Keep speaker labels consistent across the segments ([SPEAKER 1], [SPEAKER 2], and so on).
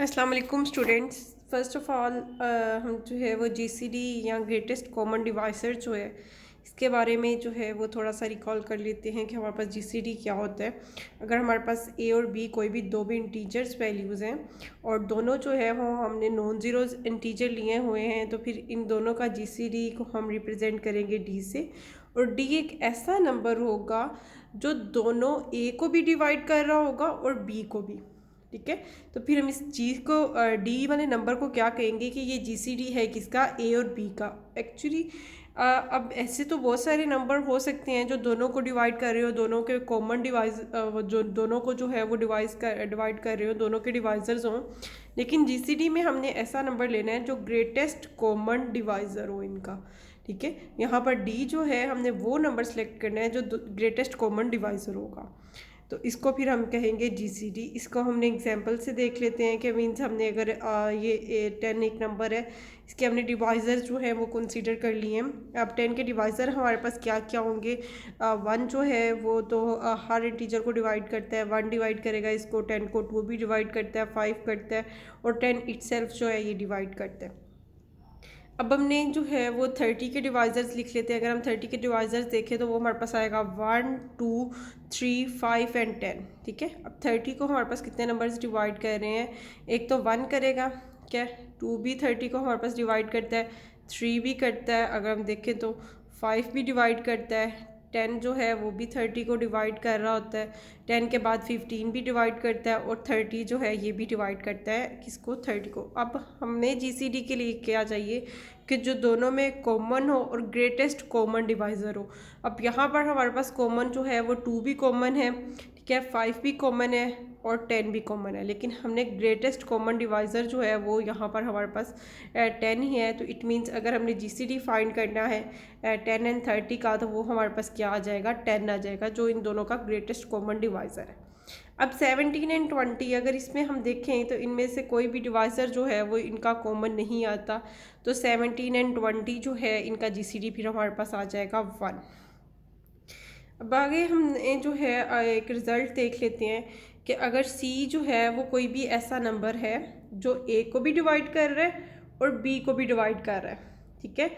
[SPEAKER 1] अस्सलाम वालेकुम students. First of all हम जो है वो जीसीडी या ग्रेटेस्ट कॉमन डिवाइसर जो है इसके बारे में जो है वो थोड़ा सा रिकॉल कर लेते हैं कि हमारे पास जीसीडी क्या होता है। अगर हमारे पास ए और बी कोई भी दो भी इंटीजर्स वैल्यूज़ हैं और दोनों जो है वो हमने नॉन ज़ीरोज़ इंटीजर लिए हुए हैं तो फिर इन दोनों का जीसीडी को हम रिप्रेजेंट करेंगे डी से। और डी एक ऐसा नंबर होगा जो दोनों ए को भी डिवाइड कर रहा होगा और बी को भी। ठीक है, तो फिर हम इस चीज़ को डी वाले नंबर को क्या कहेंगे कि ये जीसीडी है किसका, ए और बी का। एक्चुअली अब ऐसे तो बहुत सारे नंबर हो सकते हैं जो दोनों को डिवाइड कर रहे हो, दोनों के कॉमन डिवाइस जो दोनों को जो है वो डिवाइड कर रहे हो, दोनों के डिवाइजर्स हों। लेकिन जीसीडी में हमने ऐसा नंबर लेना है जो ग्रेटेस्ट कॉमन डिवाइज़र हो इनका। ठीक है, यहाँ पर डी जो है हमने वो नंबर सेलेक्ट करना है जो ग्रेटेस्ट कॉमन डिवाइज़र होगा। तो इसको फिर हम कहेंगे जीसीडी। इसको हमने एग्जांपल से देख लेते हैं कि मीन्स हमने अगर ये 10 एक नंबर है, इसके हमने डिवाइज़र जो है वो कंसीडर कर लिए हैं। अब 10 के डिवाइज़र हमारे पास क्या क्या होंगे। 1 जो है वो तो हर इंटीजर को डिवाइड करता है, 1 डिवाइड करेगा इसको, 10 को 2 भी डिवाइड करता है, 5 करता है और 10 इटसेल्फ जो है ये डिवाइड करता है। अब हमने जो है वो 30 के डिवाइज़र्स लिख लेते हैं। अगर हम 30 के डिवाइज़र्स देखें तो वो हमारे पास आएगा 1 2 3 5 एंड 10। ठीक है, अब 30 को हमारे पास कितने नंबर्स डिवाइड कर रहे हैं, एक तो 1 करेगा, क्या 2 भी 30 को हमारे पास डिवाइड करता है, 3 भी करता है, अगर हम देखें तो 5 भी डिवाइड करता है, 10 जो है वो भी 30 को डिवाइड कर रहा होता है, 10 के बाद 15 भी डिवाइड करता है और 30 जो है ये भी डिवाइड करता है किसको, 30 को। अब हमें जीसीडी के लिए क्या चाहिए कि जो दोनों में कॉमन हो और ग्रेटेस्ट कॉमन डिवाइज़र हो। अब यहाँ पर हमारे पास कॉमन जो है वो 2 भी कॉमन है, ठीक है, 5 भी कॉमन है और 10 भी कॉमन है, लेकिन हमने ग्रेटेस्ट कॉमन डिवाइज़र जो है वो यहाँ पर हमारे पास 10 ही है। तो इट मीन्स अगर हमने जीसीडी फाइंड करना है 10 एंड 30 का तो वो हमारे पास क्या आ जाएगा, 10 आ जाएगा, जो इन दोनों का ग्रेटेस्ट कॉमन डिवाइज़र है। अब 17 एंड 20 अगर इसमें हम देखें तो इनमें से कोई भी डिवाइज़र जो है वो इनका कॉमन नहीं आता, तो 17 एंड 20 जो है इनका जीसीडी फिर हमारे पास आ जाएगा 1। अब आगे हम जो है एक रिज़ल्ट देख लेते हैं कि अगर सी जो है वो कोई भी ऐसा नंबर है जो ए को भी डिवाइड कर रहा है और बी को भी डिवाइड कर रहा है। ठीक है,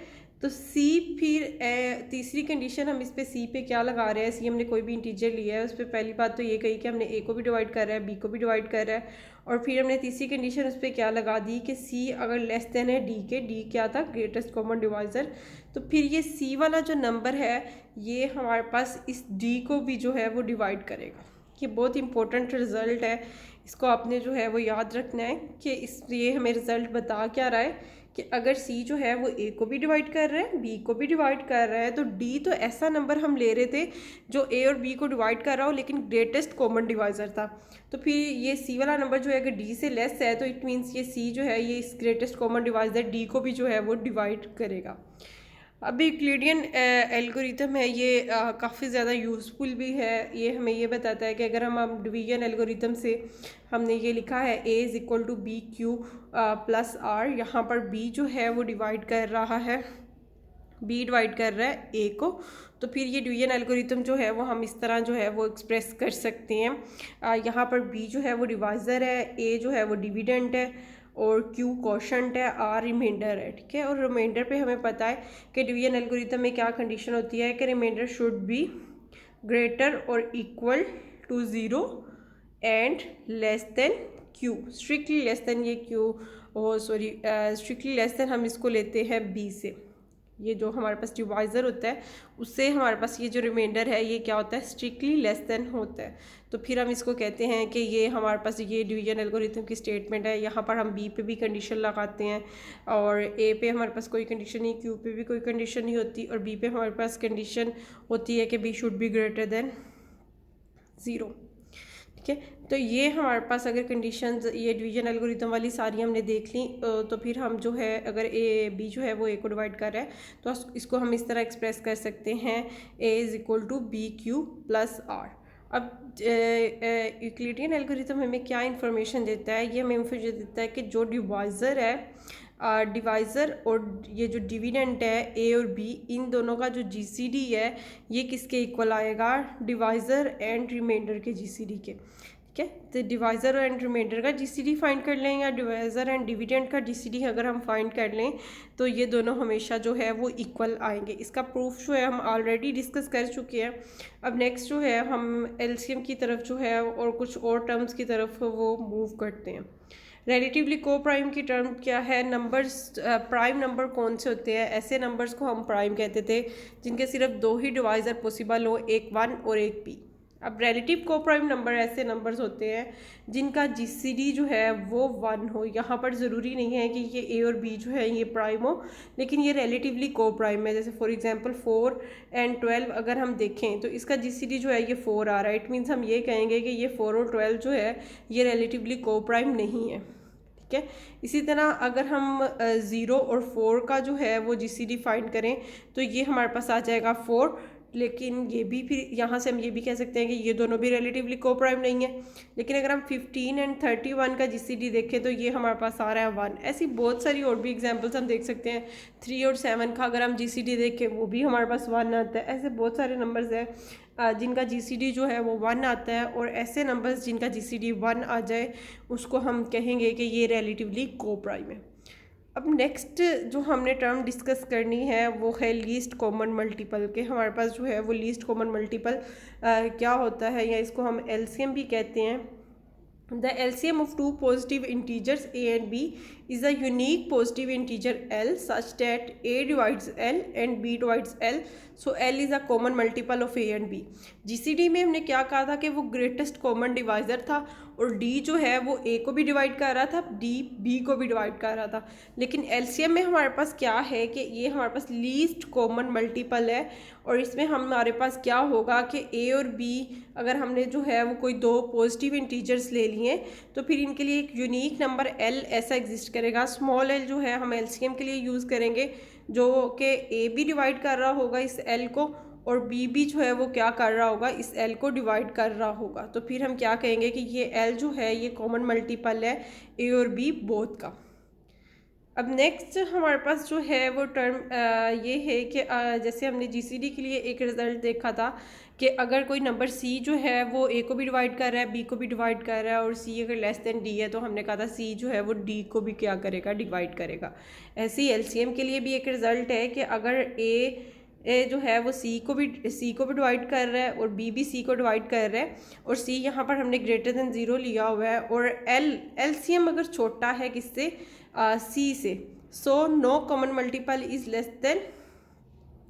[SPEAKER 1] तो सी फिर तीसरी कंडीशन हम इस पे सी पे क्या लगा रहे हैं, सी हमने कोई भी इंटीजर लिया है उस पर पहली बात तो ये कही कि हमने ए को भी डिवाइड कर रहा है, बी को भी डिवाइड कर रहा है, और फिर हमने तीसरी कंडीशन उस पर क्या लगा दी कि सी अगर लेस देन है डी के, डी क्या था, ग्रेटेस्ट कॉमन डिवाइज़र। तो फिर ये सी वाला जो नंबर है ये हमारे पास इस डी को भी जो है वो डिवाइड करेगा। ये बहुत इंपॉर्टेंट रिज़ल्ट है, इसको आपने जो है वो याद रखना है कि इस ये हमें रिज़ल्ट बता क्या रहा है कि अगर सी जो है वो ए को भी डिवाइड कर रहा है, बी को भी डिवाइड कर रहा है, तो डी तो ऐसा नंबर हम ले रहे थे जो ए और बी को डिवाइड कर रहा हो लेकिन ग्रेटेस्ट कॉमन डिवाइज़र था। तो फिर ये सी वाला नंबर जो है अगर डी से लेस है तो इट मीन्स ये सी जो है ये इस ग्रेटेस्ट कॉमन डिवाइज़र डी को भी जो है वो डिवाइड करेगा। अभी यूक्लिडियन एल्गोरिथम है ये काफ़ी ज़्यादा यूज़फुल भी है। ये हमें ये बताता है कि अगर हम डिवीजन एल्गोरिथम से हमने ये लिखा है a is equal to b q plus r, यहाँ पर b जो है वो डिवाइड कर रहा है, b डिवाइड कर रहा है a को, तो फिर ये डिवीजन एल्गोरिथम जो है वो हम इस तरह जो है वो एक्सप्रेस कर सकते हैं। यहाँ पर b जो है वो डिवाइज़र है, a जो है वो डिविडेंट है और Q क्वोशंट है, R रिमाइंडर है। ठीक है, और रिमाइंडर पे हमें पता है कि डिवीजन एल्गोरिथम में क्या कंडीशन होती है कि remainder should be greater or equal to 0 and less than Q, strictly less than ये Q, स्ट्रिक्टली लेस देन हम इसको लेते हैं B से। ये जो हमारे पास डिवाइज़र होता है उससे हमारे पास ये जो रिमाइंडर है ये क्या होता है, स्ट्रिक्टली लेस देन होता है। तो फिर हम इसको कहते हैं कि ये हमारे पास ये डिवीजन एल्गोरिथम की स्टेटमेंट है। यहाँ पर हम बी पे भी कंडीशन लगाते हैं और ए पे हमारे पास कोई कंडीशन नहीं, क्यू पे भी कोई कंडीशन नहीं होती और बी पे हमारे पास कंडीशन होती है कि b should be greater than 0। ठीक है, तो ये हमारे पास अगर कंडीशंस ये डिवीजन एल्गोरिथम वाली सारी हमने देख ली तो फिर हम जो है अगर ए बी जो है वो ए को डिवाइड कर रहा है तो इसको हम इस तरह एक्सप्रेस कर सकते हैं a is equal to b q plus r. अब यूक्लिडियन एल्गोरिथम हमें क्या इन्फॉर्मेशन देता है, ये हमें इन्फॉर्मेशन देता है कि जो डिवाइज़र है डिवाइज़र और ये जो डिविडेंट है ए और बी, इन दोनों का जो जीसीडी है ये किसके इक्वल आएगा, डिवाइज़र एंड रिमाइंडर के जीसीडी के। ठीक है। तो डिवाइज़र एंड रिमाइंडर का जीसीडी फाइंड कर लें या डिवाइज़र एंड डिविडेंड का जीसीडी अगर हम फाइंड कर लें तो ये दोनों हमेशा जो है वो इक्वल आएंगे। इसका प्रूफ जो है हम ऑलरेडी डिस्कस कर चुके हैं। अब नेक्स्ट जो है हम एलसीएम की तरफ जो है और कुछ और टर्म्स की तरफ वो मूव करते हैं। रिलेटिवली को प्राइम की टर्म क्या है? नंबर्स, प्राइम नंबर कौन से होते हैं? ऐसे नंबर्स को हम प्राइम कहते थे जिनके सिर्फ दो ही डिवाइज़र पॉसिबल हो, एक 1 और एक p। अब रिलेटिव को प्राइम नंबर ऐसे नंबर्स होते हैं जिनका जीसीडी जो है वो 1 हो। यहाँ पर ज़रूरी नहीं है कि ये a और b जो है ये प्राइम हो, लेकिन ये रिलेटिवली को प्राइम है। जैसे फॉर एग्जांपल 4 एंड 12 अगर हम देखें तो इसका जीसीडी जो है ये 4 आ रहा है। इट मीन्स हम ये कहेंगे कि ये 4 और 12 जो है ये रिलेटिवली को प्राइम नहीं है। ठीक है। इसी तरह अगर हम 0 और 4 का जो है वो जीसीडी फाइंड करें तो ये हमारे पास आ जाएगा 4, लेकिन ये भी फिर यहाँ से हम ये भी कह सकते हैं कि ये दोनों भी रिलेटिवली को प्राइम नहीं है। लेकिन अगर हम 15 एंड 31 का जीसीडी देखें तो ये हमारे पास आ रहा है 1। ऐसी बहुत सारी और भी एग्जांपल्स हम देख सकते हैं। 3 और 7 का अगर हम जीसीडी देखें वो भी हमारे पास 1 आता है। ऐसे बहुत सारे नंबर्स हैं जिनका जीसीडी जो है वो 1 आता है, और ऐसे नंबर्स जिनका जीसीडी 1 आ जाए उसको हम कहेंगे कि ये रिलेटिवली को प्राइम है। अब नेक्स्ट जो हमने टर्म डिस्कस करनी है वो है लीस्ट कॉमन मल्टीपल के। हमारे पास जो है वो लीस्ट कॉमन मल्टीपल क्या होता है, या इसको हम एलसीएम भी कहते हैं। The LCM of two positive integers a and b is a unique positive integer L such that a divides L and b divides L. So L is a common multiple of a and b. GCD में हमने क्या कहा था कि वो greatest common divisor था, और D जो है वो A को भी डिवाइड कर रहा था, D B को भी डिवाइड कर रहा था। लेकिन LCM में हमारे पास क्या है कि ये हमारे पास लीस्ट कॉमन मल्टीपल है, और इसमें हमारे पास क्या होगा कि A और B अगर हमने जो है वो कोई दो पॉजिटिव इंटीजर्स ले लिए तो फिर इनके लिए एक यूनिक नंबर L ऐसा एग्जिस्ट करेगा। स्मॉल l जो है हम LCM के लिए यूज़ करेंगे, जो कि A भी डिवाइड कर रहा होगा इस L को, और B भी जो है वो क्या कर रहा होगा, इस L को डिवाइड कर रहा होगा। तो फिर हम क्या कहेंगे कि ये L जो है ये कॉमन मल्टीपल है A और B बोथ का। अब नेक्स्ट हमारे पास जो है वो टर्म ये है कि जैसे हमने जीसीडी के लिए एक रिज़ल्ट देखा था कि अगर कोई नंबर C जो है वो A को भी डिवाइड कर रहा है, B को भी डिवाइड कर रहा है, और C अगर लेस देन D है तो हमने कहा था C जो है वो D को भी क्या करेगा, डिवाइड करेगा। ऐसे ही एलसीएम के लिए भी एक रिज़ल्ट है कि अगर A जो है वो C को भी डिवाइड कर रहा है और B भी C को डिवाइड कर रहा है, और C यहाँ पर हमने ग्रेटर देन 0 लिया हुआ है, और LCM अगर छोटा है किससे, C से। So no common multiple is less than,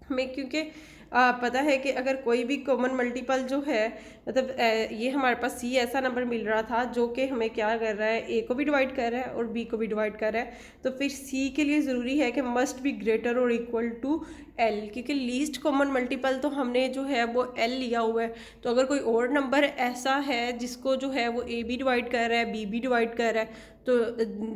[SPEAKER 1] हमें क्योंकि पता है कि अगर कोई भी कॉमन मल्टीपल जो है, मतलब ये हमारे पास C ऐसा नंबर मिल रहा था जो कि हमें क्या कर रहा है, A को भी डिवाइड कर रहा है और B को भी डिवाइड कर रहा है, तो फिर C के लिए ज़रूरी है कि must be greater or equal to L, क्योंकि लीस्ट कॉमन मल्टीपल तो हमने जो है वो L लिया हुआ है। तो अगर कोई और नंबर ऐसा है जिसको जो है वो A भी डिवाइड कर रहा है, B भी डिवाइड कर रहा है, तो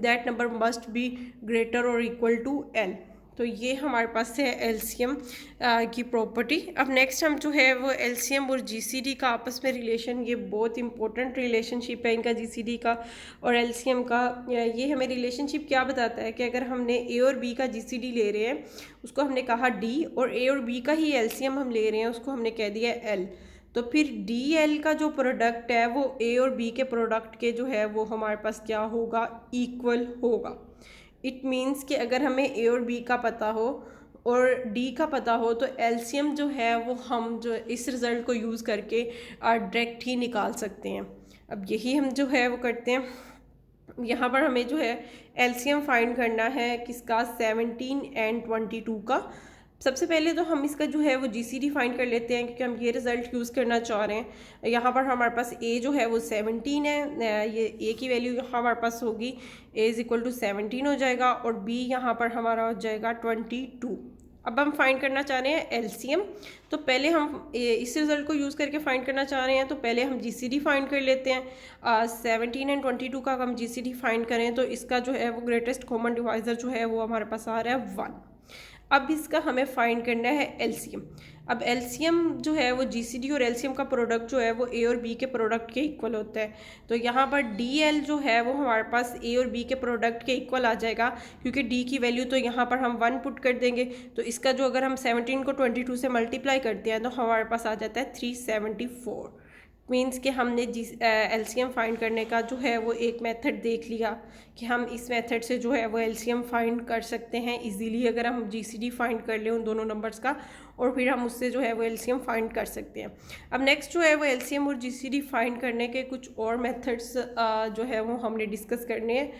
[SPEAKER 1] that number must be greater or equal to L। तो ये हमारे पास है एलसीएम की प्रॉपर्टी। अब नेक्स्ट हम जो है वो एलसीएम और जीसीडी का आपस में रिलेशन, ये बहुत इंपॉर्टेंट रिलेशनशिप है इनका, जीसीडी का और एलसीएम का। ये हमें रिलेशनशिप क्या बताता है कि अगर हमने ए और बी का जीसीडी ले रहे हैं उसको हमने कहा डी, और ए और बी का ही एलसीएम हम ले रहे हैं उसको हमने कह दिया एल, तो फिर डी एल का जो प्रोडक्ट है वो ए और बी के प्रोडक्ट के जो है वो हमारे पास क्या होगा, इक्वल होगा। इट मीन्स कि अगर हमें ए और बी का पता हो और डी का पता हो तो एलसीएम जो है वो हम जो इस रिज़ल्ट को यूज़ करके डायरेक्ट ही निकाल सकते हैं। अब यही हम जो है वो करते हैं। यहाँ पर हमें जो है एलसीएम फाइंड करना है किसका, 17 एंड 22 का। सबसे पहले तो हम इसका जो है वो जीसीडी फाइंड कर लेते हैं, क्योंकि हम ये रिज़ल्ट यूज़ करना चाह रहे हैं। यहाँ पर हमारे पास a जो है वो 17 है, ये a की वैल्यू यहाँ हमारे पास होगी, a इज़ इक्वल टू 17 हो जाएगा, और b यहाँ पर हमारा हो जाएगा 22। अब हम फाइंड करना चाह रहे हैं एलसीएम, तो पहले हम इस रिज़ल्ट को यूज़ करके फाइंड करना चाह रहे हैं, तो पहले हम जीसीडी फाइंड कर लेते हैं। 17 एंड 22 का हम जीसीडी फाइंड करें तो इसका जो है वो ग्रेटेस्ट कॉमन डिवाइज़र जो है वो हमारे पास आ रहा है 1। अब इसका हमें फाइंड करना है एलसीएम। अब एलसीएम जो है वो जीसीडी और एलसीएम का प्रोडक्ट जो है वो ए और बी के प्रोडक्ट के इक्वल होता है। तो यहाँ पर डी एल जो है वो हमारे पास ए और बी के प्रोडक्ट के इक्वल आ जाएगा, क्योंकि डी की वैल्यू तो यहाँ पर हम 1 पुट कर देंगे, तो इसका जो अगर हम 17 को 22 से मल्टीप्लाई करते हैं तो हमारे पास आ जाता है 374। मीन्स कि हमने एलसीएम फाइंड करने का जो है वो एक मेथड देख लिया कि हम इस मेथड से जो है वो एलसीएम फाइंड कर सकते हैं इजीली, अगर हम जीसीडी फाइंड कर लें उन दोनों नंबर्स का, और फिर हम उससे जो है वो एलसीएम फाइंड कर सकते हैं। अब नेक्स्ट जो है वो एलसीएम और जीसीडी फाइंड करने के कुछ और मेथड्स जो है वो हमने डिस्कस करने हैं।